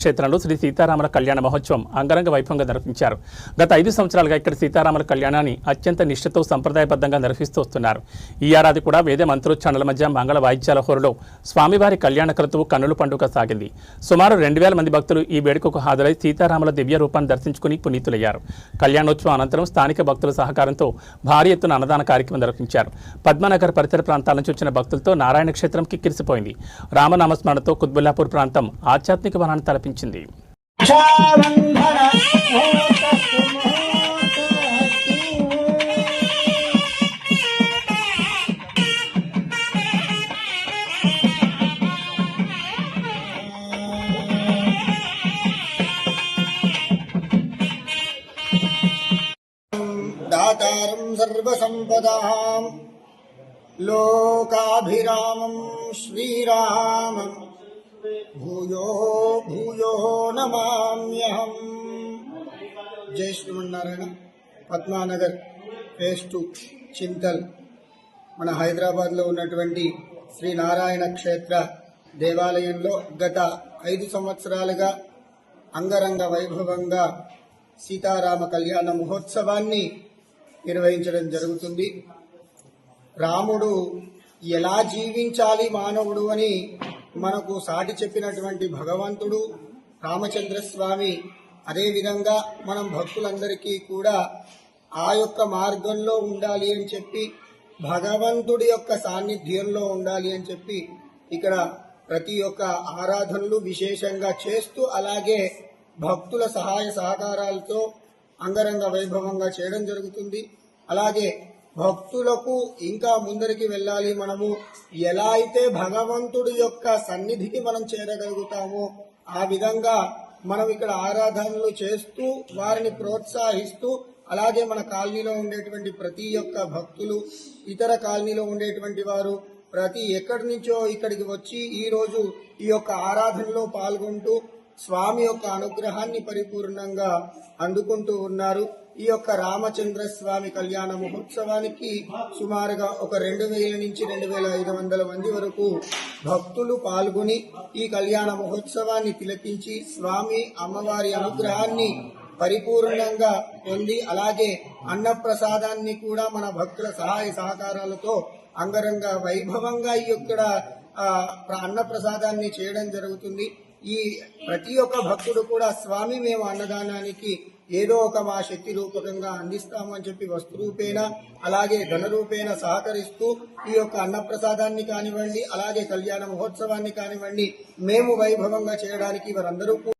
క్షేత్రంలో శ్రీ సీతారాముల కళ్యాణ మహోత్సవం అంగరంగ వైభవంగా నిర్వహించారు. గత 5 సంవత్సరాలుగా ఇక్కడ సీతారాముల కళ్యాణాన్ని అత్యంత నిష్ఠతో సంప్రదాయబద్ధంగా నిర్వహిస్తూ వస్తున్నారు. ఈ ఏడాది కూడా వేద మంత్రోచ్చారణల మధ్య మంగళ వాయిద్యాల హోరులో స్వామివారి కళ్యాణ క్రతువు కన్నుల పండుగ సాగింది. సుమారు 2000 మంది భక్తులు ఈ వేడుకకు హాజరై సీతారాముల దివ్య రూపాన్ని దర్శించుకుని పునీతులయ్యారు. కళ్యాణోత్సవం అనంతరం స్థానిక భక్తుల సహకారంతో భారీ ఎత్తున అన్నదాన కార్యక్రమం నిర్వహించారు. పద్మనగర్ పరిసర ప్రాంతాల నుంచి వచ్చిన భక్తులతో నారాయణ క్షేత్రం కిక్కిరిసిపోయింది. రామనామస్మరణతో కుత్బుల్లాపూర్ ప్రాంతం ఆధ్యాత్మిక వనాన్ని తలపించింది. दातारं सर्वसंपदां लोकाभिरामं श्रीरामं भूयो भूयो नमाम्यहं. जय श्रीमन्नारायण. పద్మానగర్ ఫేజ్ 2 చింతల్ మన హైదరాబాద్లో ఉన్నటువంటి శ్రీ నారాయణ క్షేత్ర దేవాలయంలో గత 5 సంవత్సరాలుగా అంగరంగ వైభవంగా సీతారామ కళ్యాణ మహోత్సవాన్ని నిర్వహించడం జరుగుతుంది. రాముడు ఎలా జీవించాలి మానవుడు అని మనకు సాటి చెప్పినటువంటి భగవంతుడు రామచంద్రస్వామి, అదేవిధంగా మనం భక్తులందరికీ కూడా ఆ యొక్క మార్గంలో ఉండాలి అని చెప్పి, భగవంతుడి యొక్క సాన్నిధ్యంలో ఉండాలి అని చెప్పి ఇక్కడ ప్రతి ఒక్క ఆరాధనలు విశేషంగా చేస్తూ, అలాగే భక్తుల సహాయ సహకారాలతో అంగరంగ వైభవంగా చేయడం జరుగుతుంది. అలాగే భక్తులకు ఇంకా ముందరికి వెళ్ళాలి, మనము ఎలా అయితే భగవంతుడి యొక్క సన్నిధికి మనం చేరగలుగుతామో ఆ విధంగా మనం ఇక్కడ ఆరాధనలు చేస్తూ వారిని ప్రోత్సహిస్తూ, అలాగే మన కాలనీలో ఉండేటువంటి ప్రతి ఒక్క భక్తులు, ఇతర కాలనీలో ఉండేటువంటి వారు ప్రతి ఎక్కడి నుంచో ఇక్కడికి వచ్చి ఈరోజు ఈ యొక్క ఆరాధనలో పాల్గొంటూ స్వామి యొక్క అనుగ్రహాన్ని పరిపూర్ణంగా అందుకుంటూ ఉన్నారు. ఈ యొక్క రామచంద్ర స్వామి కళ్యాణ మహోత్సవానికి సుమారుగా ఒక 2000 నుంచి 2500 మంది వరకు భక్తులు పాల్గొని ఈ కళ్యాణ మహోత్సవాన్ని తిలకించి స్వామి అమ్మవారి అనుగ్రహాన్ని పరిపూర్ణంగా పొంది, అలాగే అన్నప్రసాదాన్ని కూడా మన భక్తుల సహాయ సహకారాలతో అంగరంగ వైభవంగా ఈ యొక్క అన్నప్రసాదాన్ని చేయడం జరుగుతుంది. ఈ ప్రతి ఒక్క భక్తుడు కూడా స్వామి మేము అన్నదానానికి ఏదో ఒక మా శక్తి రూపకంగా అందిస్తాము అని చెప్పి వస్తు రూపేణ అలాగే ధన రూపేణ సహకరిస్తూ ఈ యొక్క అన్నప్రసాదాన్ని కానివ్వండి, అలాగే కళ్యాణ మహోత్సవాన్ని కానివ్వండి మేము వైభవంగా చేయడానికి వారందరూ